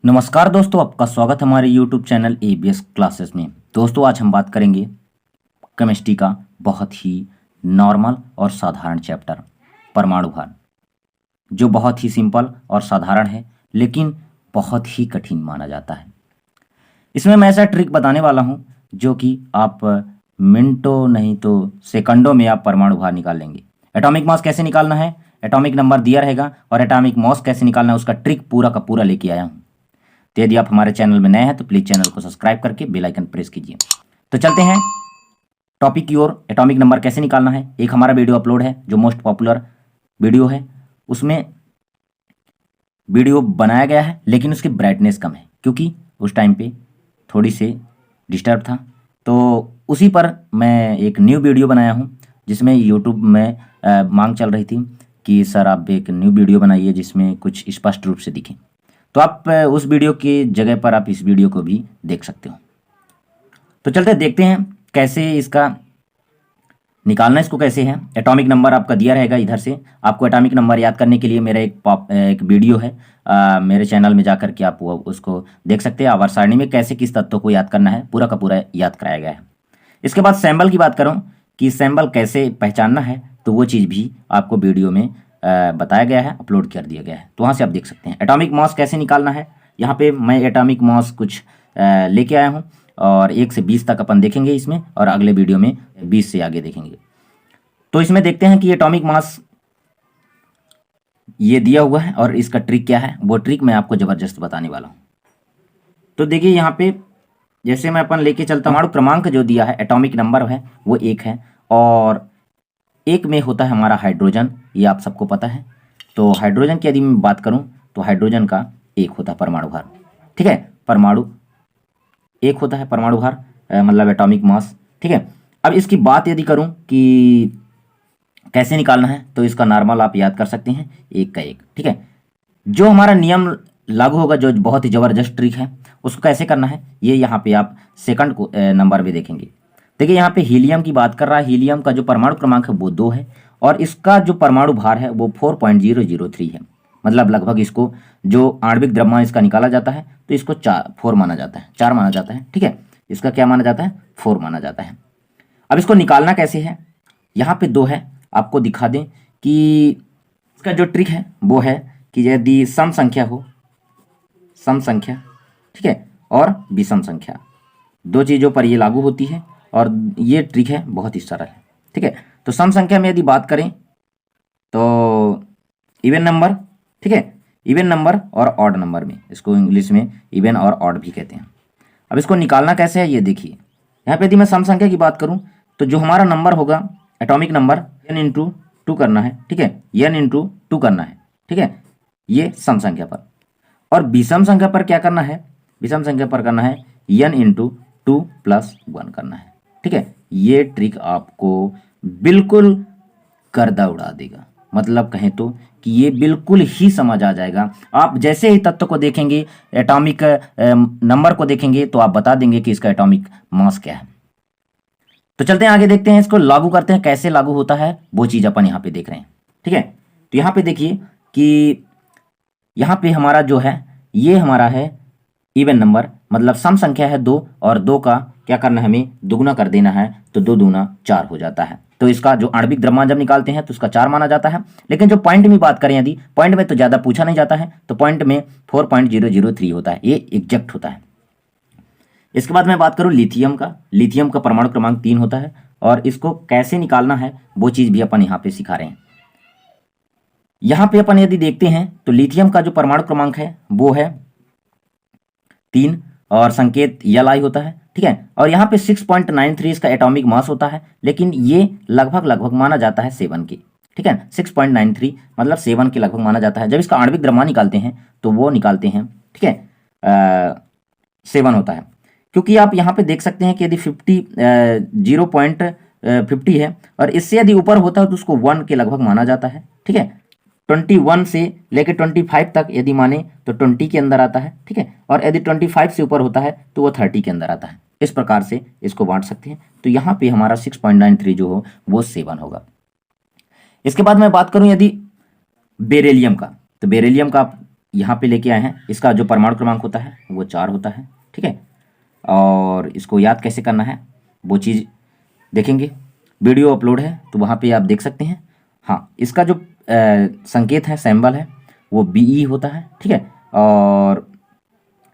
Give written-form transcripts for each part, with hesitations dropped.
नमस्कार दोस्तों, आपका स्वागत है हमारे YouTube चैनल ABS क्लासेस में। दोस्तों, आज हम बात करेंगे केमिस्ट्री का बहुत ही नॉर्मल और साधारण चैप्टर परमाणु भार, जो बहुत ही सिंपल और साधारण है लेकिन बहुत ही कठिन माना जाता है। इसमें मैं ऐसा ट्रिक बताने वाला हूं जो कि आप मिनटों नहीं तो सेकंडों में आप परमाणु भार निकाल लेंगे। एटॉमिक मास कैसे निकालना है, एटॉमिक नंबर दिया रहेगा और एटॉमिक मास कैसे निकालना है, उसका ट्रिक पूरा का पूरा लेके आया हूँ। तो यदि आप हमारे चैनल में नए हैं तो प्लीज़ चैनल को सब्सक्राइब करके बेल आइकन प्रेस कीजिए। तो चलते हैं टॉपिक की ओर। एटॉमिक नंबर कैसे निकालना है, एक हमारा वीडियो अपलोड है जो मोस्ट पॉपुलर वीडियो है। उसमें वीडियो बनाया गया है लेकिन उसकी ब्राइटनेस कम है क्योंकि उस टाइम पे थोड़ी से डिस्टर्ब था। तो उसी पर मैं एक न्यू वीडियो बनाया हूँ जिसमें यूट्यूब में मांग चल रही थी कि सर आप एक न्यू वीडियो बनाइए जिसमें कुछ स्पष्ट रूप से दिखे। तो आप उस वीडियो की जगह पर आप इस वीडियो को भी देख सकते हो। तो चलते देखते हैं कैसे इसका निकालना, इसको कैसे है। एटॉमिक नंबर आपका दिया रहेगा इधर से। आपको एटॉमिक नंबर याद करने के लिए मेरा एक वीडियो है, मेरे चैनल में जाकर के आप उसको देख सकते हैं। आवर्त सारणी में कैसे किस तत्व को याद करना है पूरा का पूरा याद कराया गया है। इसके बाद सैम्बल की बात करूँ कि सैम्बल कैसे पहचानना है, तो वो चीज़ भी आपको वीडियो में बताया गया है, अपलोड कर दिया गया है, तो वहाँ से आप देख सकते हैं। एटॉमिक मास कैसे निकालना है, यहाँ पे मैं एटॉमिक मास कुछ लेके आया हूँ और 1 से 20 तक अपन देखेंगे इसमें, और अगले वीडियो में 20 से आगे देखेंगे। तो इसमें देखते हैं कि एटॉमिक मास ये दिया हुआ है और इसका ट्रिक क्या है, वो ट्रिक मैं आपको ज़बरदस्त बताने वाला हूँ। तो देखिए यहाँ पे जैसे मैं अपन लेके चलता हूँ, परमाणु क्रमांक जो दिया है, एटॉमिक नंबर है वो 1 है और 1 में होता है हमारा हाइड्रोजन, ये आप सबको पता है। तो हाइड्रोजन की यदि मैं बात करूं तो हाइड्रोजन का 1 होता है परमाणु भार, ठीक है। परमाणु 1 होता है परमाणु भार, मतलब एटॉमिक मास, ठीक है। अब इसकी बात यदि करूं कि कैसे निकालना है, तो इसका नॉर्मल आप याद कर सकते हैं, 1 का 1, ठीक है। जो हमारा नियम लागू होगा, जो बहुत ही ज़बरदस्त ट्रिक है, उसको कैसे करना है ये यहाँ पे आप सेकंड को नंबर में देखेंगे। देखिए यहाँ पे हीलियम की बात कर रहा है। हीलियम का जो परमाणु क्रमांक है वो 2 है और इसका जो परमाणु भार है वो 4.003 है। मतलब लगभग इसको जो आणविक द्रव्यमान इसका निकाला जाता है तो इसको 4 माना जाता है, 4 माना जाता है, ठीक है। इसका क्या माना जाता है, 4 माना जाता है। अब इसको निकालना कैसे है, यहाँ पे 2 है, आपको दिखा दें कि इसका जो ट्रिक है वो है कि यदि सम संख्या हो, सम संख्या, ठीक है, और विषम संख्या, 2 चीज़ों पर ये लागू होती है और ये ट्रिक है बहुत ही सरल है, ठीक है। तो सम संख्या में यदि बात करें तो इवन नंबर, ठीक है, इवन नंबर और ऑड नंबर में, इसको इंग्लिश में इवन और ऑड भी कहते हैं। अब इसको निकालना कैसे है ये देखिए। यहाँ पे यदि मैं सम संख्या की बात करूँ तो जो हमारा नंबर होगा एटॉमिक नंबर n इंटू 2 करना है, ठीक है, n इंटू 2 करना है, ठीक है, ये सम संख्या पर। और विषम संख्या पर क्या करना है, विषम संख्या पर करना है n इंटू 2 प्लस 1 करना है, ठीक है। ये ट्रिक आपको बिल्कुल गर्दा उड़ा देगा, मतलब कहें तो कि ये बिल्कुल ही समझ आ जाएगा। आप जैसे ही तत्व को देखेंगे, एटॉमिक नंबर को देखेंगे तो आप बता देंगे कि इसका एटॉमिक मास क्या है। तो चलते हैं आगे, देखते हैं इसको लागू करते हैं, कैसे लागू होता है वो चीज़ अपन यहाँ पे देख रहे हैं, ठीक है। तो यहाँ पे देखिए कि यहाँ पे हमारा जो है ये हमारा है इवन नंबर, मतलब सम संख्या है 2 और 2 का क्या करना है, हमें दुगुना कर देना है, तो 2 दूना 4 हो जाता है। तो इसका जो आणविक द्रव्यमान जब निकालते हैं तो उसका 4 माना जाता है। लेकिन जो पॉइंट में बात करें, यदि पॉइंट में तो ज़्यादा पूछा नहीं जाता है, तो पॉइंट में 4.003 होता है, ये एग्जैक्ट होता है। इसके बाद मैं बात करूँ लिथियम का। लिथियम का परमाणु क्रमांक 3 होता है और इसको कैसे निकालना है वो चीज़ भी अपन यहाँ पे सिखा रहे हैं। यहाँ पे अपन यदि देखते हैं तो लिथियम का जो परमाणु क्रमांक है वो है 3 और संकेत Li होता है, ठीक है। और यहाँ पे 6.93 इसका एटॉमिक मास होता है, लेकिन ये लगभग माना जाता है 7 के, ठीक है। 6.93 मतलब 7 के लगभग माना जाता है। जब इसका आणविक द्रव्यमान निकालते हैं तो वो निकालते हैं, ठीक है, 7 होता है। क्योंकि आप यहाँ पे देख सकते हैं कि यदि 0.50 है और इससे यदि ऊपर होता है तो उसको 1 के लगभग माना जाता है, ठीक है। 21 से लेकर 25 तक यदि माने तो 20 के अंदर आता है, ठीक है। और यदि 25 से ऊपर होता है तो वो 30 के अंदर आता है। इस प्रकार से इसको बांट सकते हैं। तो यहाँ पे हमारा 6.93 जो हो वो 7 होगा। इसके बाद मैं बात करूँ यदि बेरिलियम का, तो बेरिलियम का यहाँ पे लेके आए हैं, इसका जो परमाणु क्रमांक होता है वो 4 होता है, ठीक है। और इसको याद कैसे करना है वो चीज़ देखेंगे, वीडियो अपलोड है तो वहाँ पे आप देख सकते हैं। हाँ, इसका जो संकेत है, सिंबल है, वो Be होता है, ठीक है। और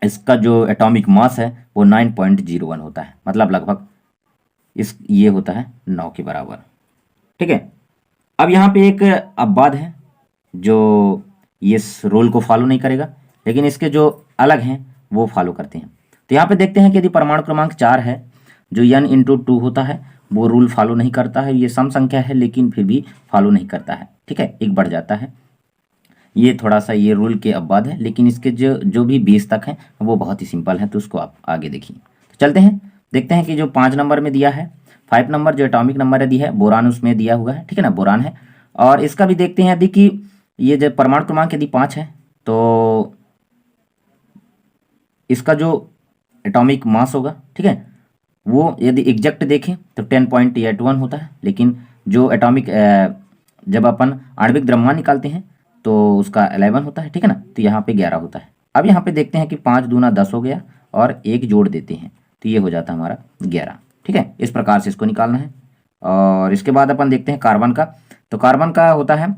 इसका जो एटॉमिक मास है वो 9.01 होता है, मतलब लगभग ये होता है 9 के बराबर, ठीक है। अब यहाँ पे एक अपवाद है जो ये रोल को फॉलो नहीं करेगा, लेकिन इसके जो अलग हैं वो फॉलो करते हैं। तो यहाँ पे देखते हैं कि यदि परमाणु क्रमांक 4 है, जो n×2 होता है, वो रूल फॉलो नहीं करता है। ये सम संख्या है लेकिन फिर भी फॉलो नहीं करता है, ठीक है, एक बढ़ जाता है। ये थोड़ा सा ये रूल के अपवाद है, लेकिन इसके जो भी 20 तक हैं वो बहुत ही सिंपल है, तो उसको आप आगे देखिए। तो चलते हैं, देखते हैं कि जो 5 नंबर में दिया है, 5 नंबर जो एटॉमिक नंबर यदि है, बोरान उसमें दिया हुआ है, ठीक है ना, बोरान है। और इसका भी देखते हैं यदि कि ये जो परमाणु क्रमांक यदि 5 है तो इसका जो एटॉमिक मास होगा, ठीक है, वो यदि एग्जैक्ट देखें तो 10.81 होता है, लेकिन जो एटॉमिक जब अपन आणविक द्रव्यमान निकालते हैं तो उसका 11 होता है, ठीक है ना, तो यहाँ पे 11 होता है। अब यहाँ पे देखते हैं कि 5 दूना 10 हो गया और 1 जोड़ देते हैं तो ये हो जाता है हमारा 11, ठीक है। इस प्रकार से इसको निकालना है। और इसके बाद अपन देखते हैं कार्बन का। तो कार्बन का होता है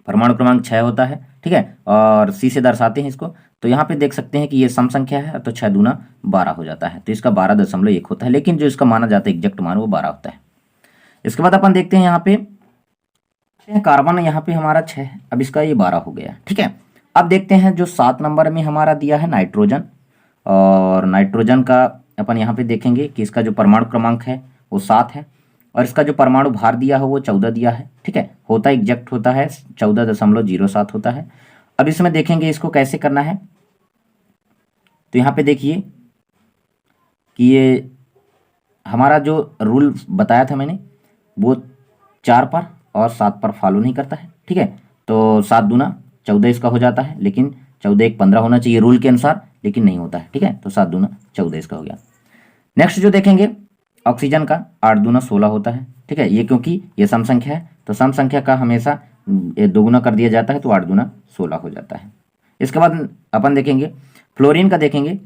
परमाणु क्रमांक 6 होता है, ठीक है, और C से दर्शाते हैं इसको। तो यहाँ पे देख सकते हैं कि ये सम संख्या है, तो 6 दूना 12 हो जाता है, तो इसका 12.1 होता है, लेकिन जो इसका माना जाता है एग्जैक्ट मान वो 12 होता है। इसके बाद अपन देखते हैं यहाँ पे कार्बन, यहाँ पे हमारा 6 है, अब इसका ये 12 हो गया, ठीक है। अब देखते हैं जो 7 नंबर में हमारा दिया है नाइट्रोजन, और नाइट्रोजन का अपन यहाँ पे देखेंगे कि इसका जो परमाणु क्रमांक है वो 7 है, और इसका जो परमाणु भार दिया है वो 14 दिया है, ठीक है, होता एग्जैक्ट होता है 14.07 होता है। अब इसमें देखेंगे इसको कैसे करना है। तो यहाँ पे देखिए कि ये हमारा जो रूल बताया था मैंने वो 4 पर और 7 पर फॉलो नहीं करता है, ठीक है। तो 7 दूना 14 इसका हो जाता है, लेकिन 14 एक 15 होना चाहिए रूल के अनुसार, लेकिन नहीं होता है, ठीक है। तो 7 दूना 14 इसका हो गया। नेक्स्ट जो देखेंगे ऑक्सीजन का 8 दूना 16 होता है, ठीक है, ये क्योंकि ये सम संख्या है तो सम संख्या का हमेशा दोगुना कर दिया जाता है, तो 8 दूना 16 हो जाता है। इसके बाद अपन देखेंगे फ्लोरीन का, देखेंगे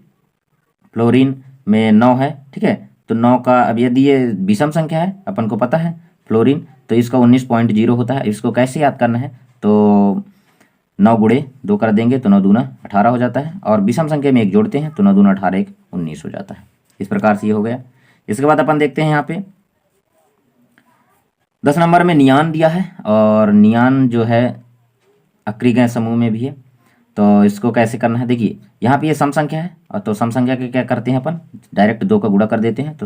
फ्लोरीन में 9 है, ठीक है। तो 9 का अब यदि ये विषम संख्या है, अपन को पता है फ्लोरीन, तो इसका 19.0 होता है। इसको कैसे याद करना है, तो 9 गुणे 2 कर देंगे तो 9 दूना 18 हो जाता है, और विषम संख्या में 1 जोड़ते हैं तो 9 दूना 18 1 19 हो जाता है। इस प्रकार से ये हो गया। इसके बाद अपन देखते हैं यहाँ पे 10 नंबर में नियान दिया है, और नियान जो है अक्रिय गैस समूह में भी है। तो इसको कैसे करना है, देखिए यहाँ पे ये सम संख्या है, और तो सम संख्या के क्या करते हैं अपन, डायरेक्ट 2 का गुणा कर देते हैं तो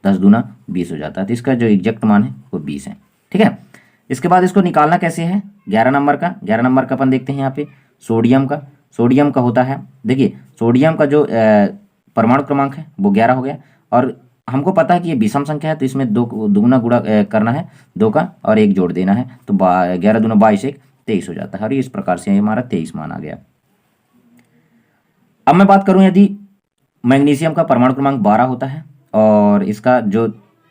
10 दूना 20 हो जाता है। तो इसका जो एग्जैक्ट मान है वो 20 है, ठीक है। इसके बाद इसको निकालना कैसे है, 11 नंबर का, 11 नंबर का अपन देखते हैं यहाँ पे सोडियम का। सोडियम का होता है, देखिए सोडियम का जो परमाणु क्रमांक है वो 11 हो गया, और हमको पता है कि ये विषम संख्या है तो इसमें 2 दुगुना गुणा करना है 2 का, और 1 जोड़ देना है, तो 11 दूना 22 1 23 हो जाता है, और इस प्रकार से हमारा 23 मान आ गया। अब मैं बात करूं यदि मैग्नीशियम का परमाणु क्रमांक 12 होता है, और इसका जो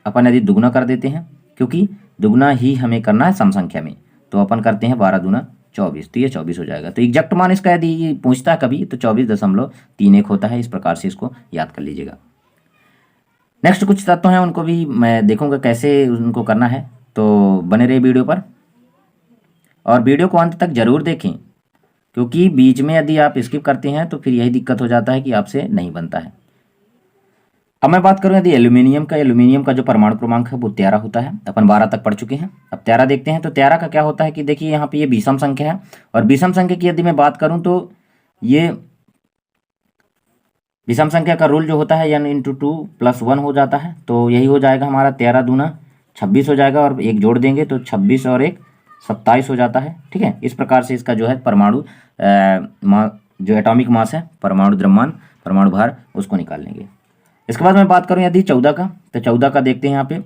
अपन यदि दुगुना कर देते हैं, क्योंकि दुगुना ही हमें करना है सम संख्या में, तो अपन करते हैं 12 दूना 24, तो ये 24 हो जाएगा। तो एग्जैक्ट मान इसका यदि पूछता है कभी तो 24.31 होता है। इस प्रकार से इसको याद कर लीजिएगा। नेक्स्ट कुछ तत्व हैं, उनको भी मैं देखूंगा कैसे उनको करना है, तो बने रहे वीडियो पर, और वीडियो को अंत तक जरूर देखें, क्योंकि बीच में यदि आप स्किप करते हैं तो फिर यही दिक्कत हो जाता है कि आपसे नहीं बनता है। अब मैं बात करूं यदि एल्यूमिनियम का, एल्यूमिनियम का जो परमाणु क्रमांक है वो 13 होता है। अपन 12 तक पढ़ चुके हैं, अब 13 देखते हैं। तो 13 का क्या होता है कि देखिए यहाँ पे ये विषम संख्या है, और विषम संख्या की यदि मैं बात करूं तो ये विषम संख्या का रूल जो होता है n×2 + 1 हो जाता है, तो यही हो जाएगा हमारा 13 दूना 26 हो जाएगा, और 1 जोड़ देंगे तो 26 और 1 27 हो जाता है, ठीक है। इस प्रकार से इसका जो है परमाणु जो एटॉमिक मास है, परमाणु द्रव्यमान, परमाणु भार, उसको निकाल लेंगे। इसके बाद मैं बात करूं यदि 14 का, तो 14 का देखते हैं यहाँ पे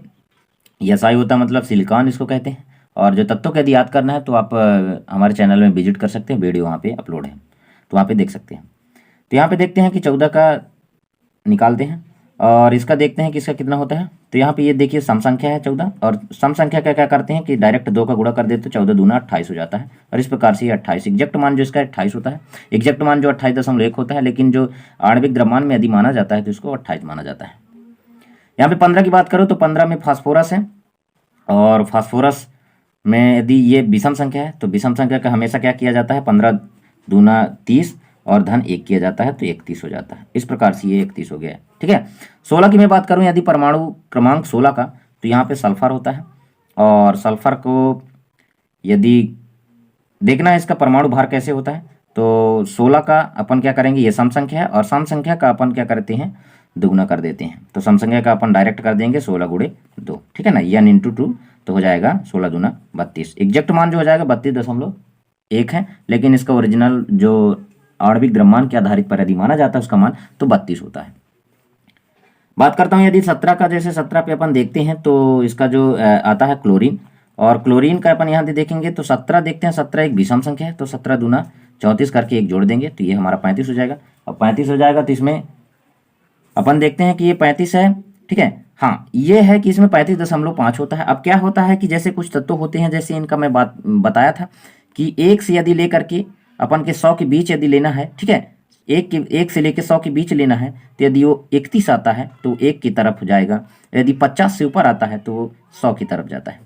SI होता है, मतलब सिलिकॉन इसको कहते हैं। और जो तत्वों को यदि याद करना है तो आप हमारे चैनल में विजिट कर सकते हैं, वीडियो वहाँ पे अपलोड है तो वहाँ पे देख सकते हैं। तो यहाँ पे देखते हैं कि 14 का निकालते हैं, और इसका देखते हैं कि इसका कितना होता है। तो यहाँ पे ये देखिए सम संख्या है 14, और सम संख्या का क्या करते हैं कि डायरेक्ट 2 का गुणा कर देते तो 14 दूना 28 हो जाता है, और इस प्रकार से ये 28 एग्जैक्ट मान जो इसका 28 होता है। एग्जैक्ट मान जो 28.1 होता है, लेकिन जो आणविक द्रव्यमान में यदि माना जाता है तो इसको 28 माना जाता है। यहाँ पे 15 की बात करो तो 15 में फास्फोरस है, और फास्फोरस में यदि ये विषम संख्या है तो विषम संख्या का हमेशा क्या किया जाता है, 15 दूना 30 और धन 1 किया जाता है तो 31 हो जाता है। इस प्रकार से ये 31 हो गया है। ठीक है, 16 की मैं बात करूं यदि परमाणु क्रमांक 16 का, तो यहाँ पे सल्फर होता है, और सल्फर को यदि देखना है इसका परमाणु भार कैसे होता है, तो 16 का अपन क्या करेंगे, ये सम संख्या है, और सम संख्या का अपन क्या करते हैं, दुगुना कर देते हैं। तो सम संख्या का अपन डायरेक्ट कर देंगे 16 गुणे 2, ठीक है ना, n इंटू 2 तो हो जाएगा 16 दूना 32। एग्जैक्ट मान जो हो जाएगा 32.1 है, लेकिन इसका ओरिजिनल जो आणविक द्रव्यमान के आधारित पर यदि माना जाता है उसका मान तो 32 होता है। बात करता हूँ यदि 17 का, जैसे 17 पे अपन देखते हैं तो इसका जो आता है क्लोरीन, और क्लोरीन का अपन यहाँ देखेंगे तो 17 देखते हैं, 17 एक विषम संख्या है, तो 17 दूना 34 करके एक जोड़ देंगे तो ये हमारा 35 हो जाएगा। और 35 हो जाएगा तो इसमें अपन देखते हैं कि ये 35 है, ठीक है। हाँ, ये है कि इसमें 35.5 होता है। अब क्या होता है कि जैसे कुछ तत्व होते हैं, जैसे इनका मैं बात बताया था कि 1 से यदि लेकर के अपन के 100 के बीच यदि लेना है, ठीक है, 1 से लेकर 100 के बीच लेना है, तो यदि वो 31 आता है तो 1 की तरफ जाएगा, यदि 50 से ऊपर आता है तो वो 100 की तरफ जाता है,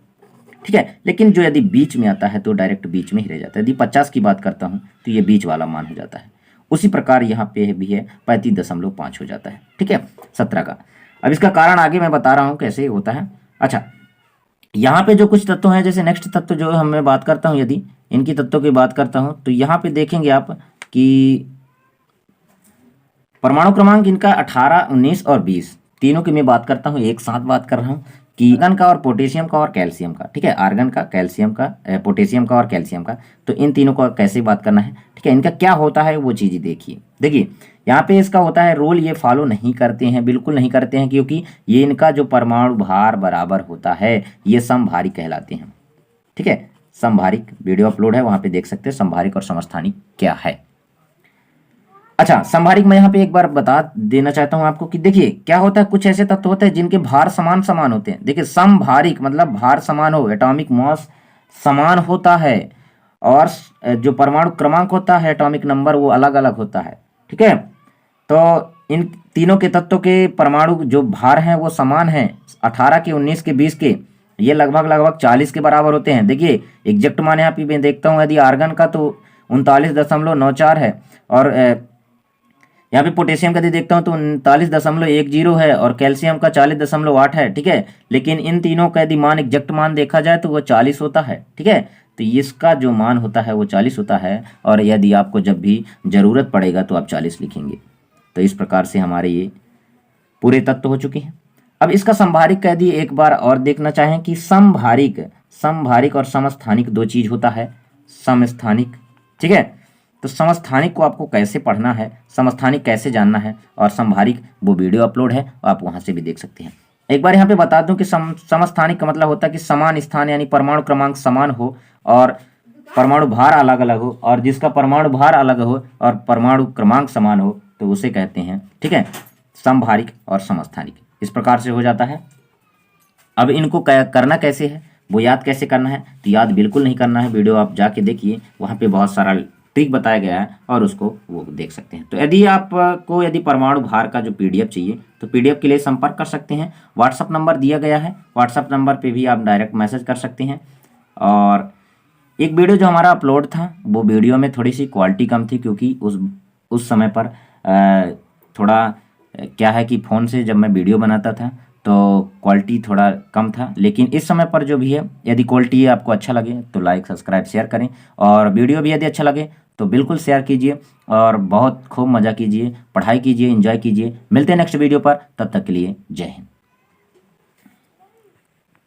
ठीक है। लेकिन जो यदि बीच में आता है तो डायरेक्ट बीच में ही रह जाता है। यदि 50 की बात करता हूँ तो ये बीच वाला मान हो जाता है। उसी प्रकार यहाँ पे भी है 35.5 हो जाता है, ठीक है, 17 का। अब इसका कारण आगे मैं बता रहा हूँ कैसे होता है। अच्छा, यहाँ पे जो कुछ तत्व हैं, जैसे नेक्स्ट तत्व जो हम मैं बात करता हूँ, यदि इनकी तत्वों की बात करता हूँ तो यहाँ पे देखेंगे आप कि परमाणु क्रमांक इनका 18, 19 और 20 तीनों की मैं बात करता हूँ, एक साथ बात कर रहा हूँ कि आर्गन का और पोटेशियम का और कैल्शियम का, ठीक है, आर्गन का, कैल्शियम का, पोटेशियम का और कैल्शियम का, तो इन तीनों को कैसे बात करना है, ठीक है, इनका क्या होता है वो चीज़ देखिए यहाँ पे इसका होता है रोल, ये फॉलो नहीं करते हैं, बिल्कुल नहीं करते हैं, क्योंकि ये इनका जो परमाणु भार बराबर होता है ये समभारिक कहलाते हैं, ठीक है। समभारिक वीडियो अपलोड है, वहां पे देख सकते हैं समभारिक और समस्थानिक क्या है। अच्छा, समभारिक मैं यहाँ पे एक बार बता देना चाहता हूँ आपको कि देखिए क्या होता है, कुछ ऐसे तत्व होते हैं जिनके भार समान समान होते हैं। देखिए समभारिक मतलब भार समान हो, एटॉमिक मास समान होता है, और जो परमाणु क्रमांक होता है, एटॉमिक नंबर, वो अलग अलग होता है, ठीक है। तो इन तीनों के तत्वों के परमाणु जो भार हैं वो समान हैं, 18 के, 19 के, 20 के, ये लगभग 40 के बराबर होते हैं। देखिए एग्जैक्ट मान यहाँ पे मैं देखता हूँ, यदि आर्गन का तो 39.94 है, और यहाँ पे पोटेशियम का यदि देखता हूँ तो 39.10 है, और कैल्शियम का 40.8 है, ठीक है। लेकिन इन तीनों का यदि मान एग्जैक्ट मान देखा जाए तो वो 40 होता है, ठीक है। तो इसका जो मान होता है वो 40 होता है, और यदि आपको जब भी ज़रूरत पड़ेगा तो आप 40 लिखेंगे। तो इस प्रकार से हमारे ये पूरे तत्व हो चुके हैं। अब इसका समभारिक का यदि एक बार और देखना चाहें कि समभारिक और समस्थानिक दो चीज होता है, समस्थानिक, ठीक है। तो समस्थानिक को आपको कैसे पढ़ना है, समस्थानिक कैसे जानना है, और समभारिक वो वीडियो अपलोड है, आप वहां से भी देख सकते हैं। एक बार यहाँ पे बता दूं कि समस्थानिक का मतलब होता है कि समान स्थान, यानी परमाणु क्रमांक समान हो और परमाणु भार अलग अलग हो, और जिसका परमाणु भार अलग हो और परमाणु क्रमांक समान हो तो उसे कहते हैं, ठीक है, समभारिक और समस्थानिक। इस प्रकार से हो जाता है। अब इनको करना कैसे है, वो याद कैसे करना है, तो याद बिल्कुल नहीं करना है, वीडियो आप जाके देखिए, वहाँ पे बहुत सारा ट्रिक बताया गया है और उसको वो देख सकते हैं। तो यदि आपको यदि परमाणु भार का जो PDF चाहिए तो PDF के लिए संपर्क कर सकते हैं, व्हाट्सअप नंबर दिया गया है, व्हाट्सअप नंबर पे भी आप डायरेक्ट मैसेज कर सकते हैं। और एक वीडियो जो हमारा अपलोड था वो वीडियो में थोड़ी सी क्वालिटी कम थी, क्योंकि उस समय पर थोड़ा क्या है कि फ़ोन से जब मैं वीडियो बनाता था तो क्वालिटी थोड़ा कम था। लेकिन इस समय पर जो भी है, यदि क्वालिटी आपको अच्छा लगे तो लाइक, सब्सक्राइब, शेयर करें, और वीडियो भी यदि अच्छा लगे तो बिल्कुल शेयर कीजिए, और बहुत खूब मज़ा कीजिए, पढ़ाई कीजिए, एंजॉय कीजिए। मिलते हैं नेक्स्ट वीडियो पर, तब तक के लिए जय हिंद।